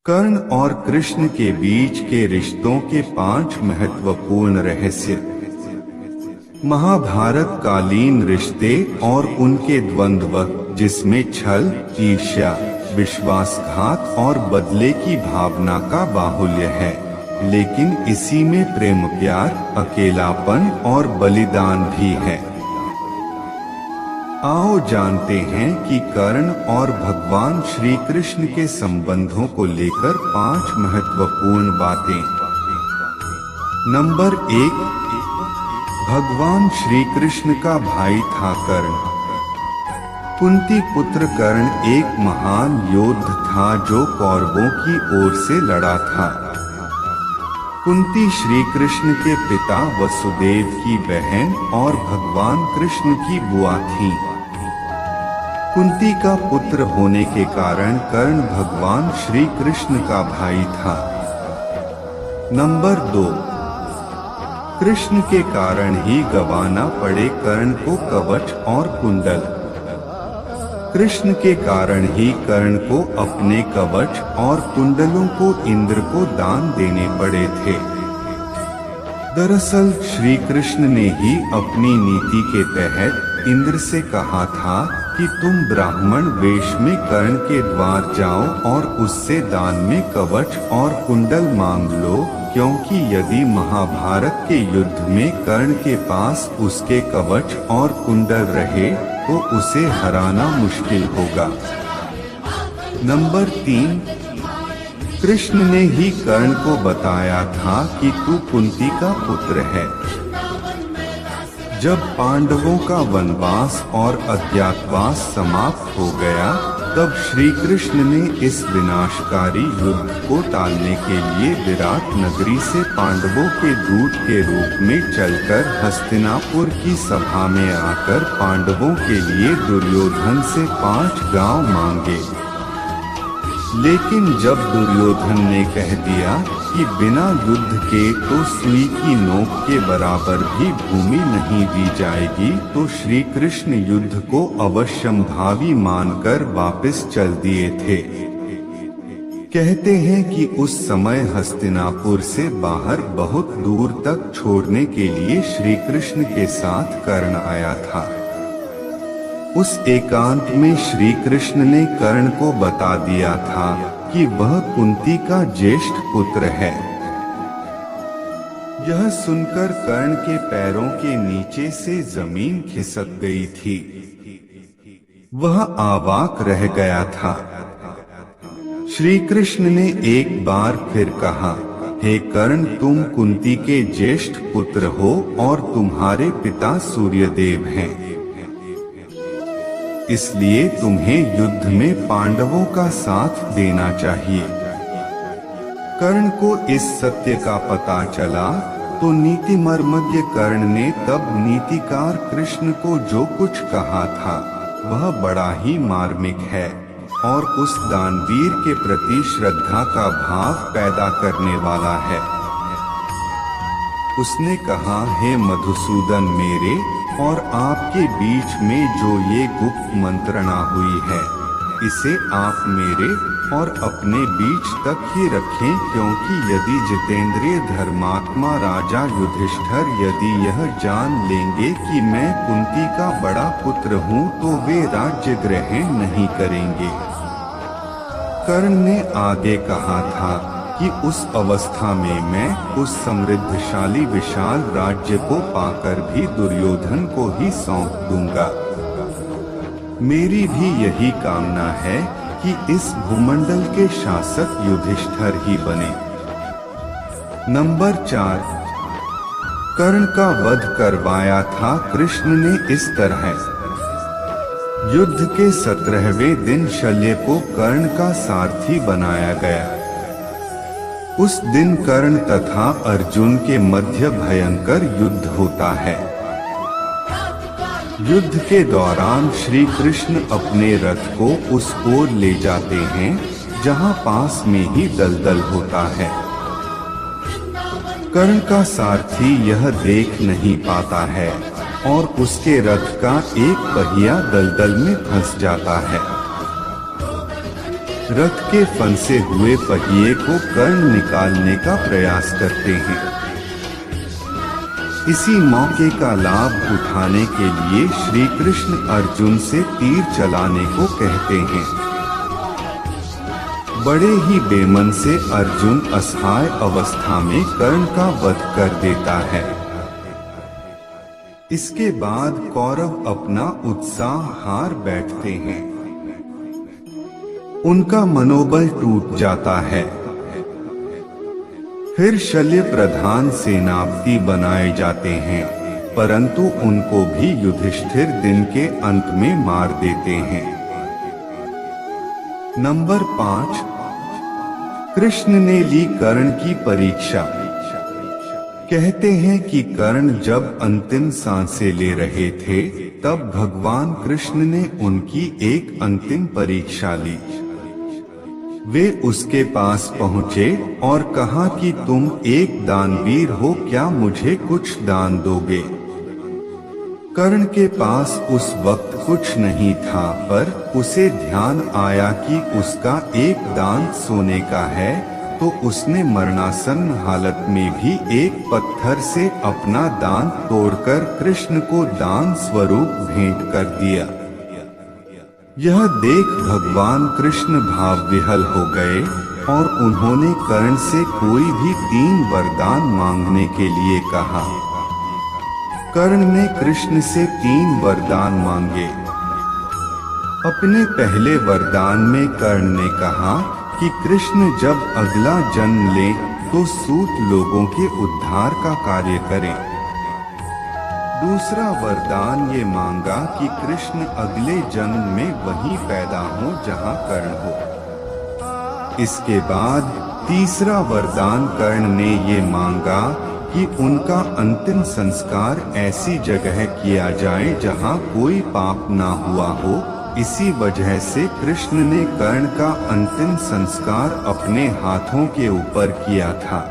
कर्ण और कृष्ण के बीच के रिश्तों के 5 महत्वपूर्ण रहस्य। महाभारत कालीन रिश्ते और उनके द्वंद्व, जिसमें छल, ईर्ष्या, विश्वासघात और बदले की भावना का बाहुल्य है, लेकिन इसी में प्रेम, प्यार, अकेलापन और बलिदान भी है। आओ जानते हैं कि कर्ण और भगवान श्री कृष्ण के संबंधों को लेकर 5 महत्वपूर्ण बातें। नंबर 1, भगवान श्री कृष्ण का भाई था कर्ण। कुंती पुत्र कर्ण एक महान योद्धा था जो कौरवों की ओर से लड़ा था। कुंती श्री कृष्ण के पिता वसुदेव की बहन और भगवान कृष्ण की बुआ थी। कुंती का पुत्र होने के कारण कर्ण भगवान श्री कृष्ण का भाई था। नंबर 2, कृष्ण के कारण ही गंवाना पड़े कर्ण को कवच और कुंडल। कृष्ण के कारण ही कर्ण को अपने कवच और कुंडलों को इंद्र को दान देने पड़े थे। दरअसल श्री कृष्ण ने ही अपनी नीति के तहत इंद्र से कहा था कि तुम ब्राह्मण वेश में कर्ण के द्वार जाओ और उससे दान में कवच और कुंडल मांग लो, क्योंकि यदि महाभारत के युद्ध में कर्ण के पास उसके कवच और कुंडल रहे तो उसे हराना मुश्किल होगा। नंबर 3, कृष्ण ने ही कर्ण को बताया था कि तू कुंती का पुत्र है। जब पांडवों का वनवास और अज्ञातवास समाप्त हो गया, तब श्री कृष्ण ने इस विनाशकारी युद्ध को टालने के लिए विराट नगरी से पांडवों के दूत के रूप में चलकर हस्तिनापुर की सभा में आकर पांडवों के लिए दुर्योधन से 5 गांव मांगे। लेकिन जब दुर्योधन ने कह दिया कि बिना युद्ध के तो सुई की नोक के बराबर भी भूमि नहीं दी जाएगी, तो श्री कृष्ण युद्ध को अवश्यंभावी मानकर वापस चल दिए थे। कहते हैं कि उस समय हस्तिनापुर से बाहर बहुत दूर तक छोड़ने के लिए श्री कृष्ण के साथ कर्ण आया था। उस एकांत में श्री कृष्ण ने कर्ण को बता दिया था कि वह कुंती का ज्येष्ठ पुत्र है। यह सुनकर कर्ण के पैरों के नीचे से जमीन खिसक गई थी। वह अवाक रह गया था। श्री कृष्ण ने एक बार फिर कहा, हे कर्ण, तुम कुंती के ज्येष्ठ पुत्र हो और तुम्हारे पिता सूर्यदेव हैं। इसलिए तुम्हें युद्ध में पांडवों का साथ देना चाहिए। कर्ण को इस सत्य का पता चला तो नीतिमर्मज्ञ कर्ण ने तब नीतिकार कृष्ण को जो कुछ कहा था वह बड़ा ही मार्मिक है और उस दानवीर के प्रति श्रद्धा का भाव पैदा करने वाला है। उसने कहा, हे मधुसूदन, मेरे और आपके बीच में जो ये गुप्त मंत्रणा हुई है, इसे आप मेरे और अपने बीच तक ही रखें, क्योंकि यदि जितेंद्रिय धर्मात्मा राजा युधिष्ठिर यदि यह जान लेंगे कि मैं कुंती का बड़ा पुत्र हूँ तो वे राज्य ग्रहण नहीं करेंगे। कर्ण ने आगे कहा था कि उस अवस्था में मैं उस समृद्धशाली विशाल राज्य को पाकर भी दुर्योधन को ही सौंप दूंगा। मेरी भी यही कामना है कि इस भूमंडल के शासक युधिष्ठिर ही बने। नंबर 4, कर्ण का वध करवाया था कृष्ण ने इस तरह। युद्ध के 17वें दिन शल्य को कर्ण का सारथी बनाया गया। उस दिन कर्ण तथा अर्जुन के मध्य भयंकर युद्ध होता है। युद्ध के दौरान श्री कृष्ण अपने रथ को उस ओर ले जाते हैं जहां पास में ही दलदल होता है। कर्ण का सारथी यह देख नहीं पाता है और उसके रथ का एक पहिया दलदल में फंस जाता है। रथ के फंसे हुए पहिए को कर्ण निकालने का प्रयास करते हैं। इसी मौके का लाभ उठाने के लिए श्री कृष्ण अर्जुन से तीर चलाने को कहते हैं। बड़े ही बेमन से अर्जुन असहाय अवस्था में कर्ण का वध कर देता है। इसके बाद कौरव अपना उत्साह हार बैठते हैं। उनका मनोबल टूट जाता है। फिर शल्य प्रधान सेनापति बनाए जाते हैं, परंतु उनको भी युधिष्ठिर दिन के अंत में मार देते हैं। नंबर 5, कृष्ण ने ली कर्ण की परीक्षा। कहते हैं कि कर्ण जब अंतिम सांसें ले रहे थे, तब भगवान कृष्ण ने उनकी एक अंतिम परीक्षा ली। वे उसके पास पहुँचे और कहा कि तुम एक दानवीर हो, क्या मुझे कुछ दान दोगे? कर्ण के पास उस वक्त कुछ नहीं था, पर उसे ध्यान आया कि उसका एक दांत सोने का है, तो उसने मरणासन्न हालत में भी एक पत्थर से अपना दांत तोड़कर कृष्ण को दान स्वरूप भेंट कर दिया। यह देख भगवान कृष्ण भाव विह्वल हो गए और उन्होंने कर्ण से कोई भी 3 वरदान मांगने के लिए कहा। कर्ण ने कृष्ण से 3 वरदान मांगे। अपने पहले वरदान में कर्ण ने कहा कि कृष्ण जब अगला जन्म ले तो सूत लोगों के उद्धार का कार्य करें। दूसरा वरदान ये मांगा कि कृष्ण अगले जन्म में वहीं पैदा हो जहां कर्ण हो। इसके बाद तीसरा वरदान कर्ण ने ये मांगा कि उनका अंतिम संस्कार ऐसी जगह किया जाए जहां कोई पाप ना हुआ हो। इसी वजह से कृष्ण ने कर्ण का अंतिम संस्कार अपने हाथों के ऊपर किया था।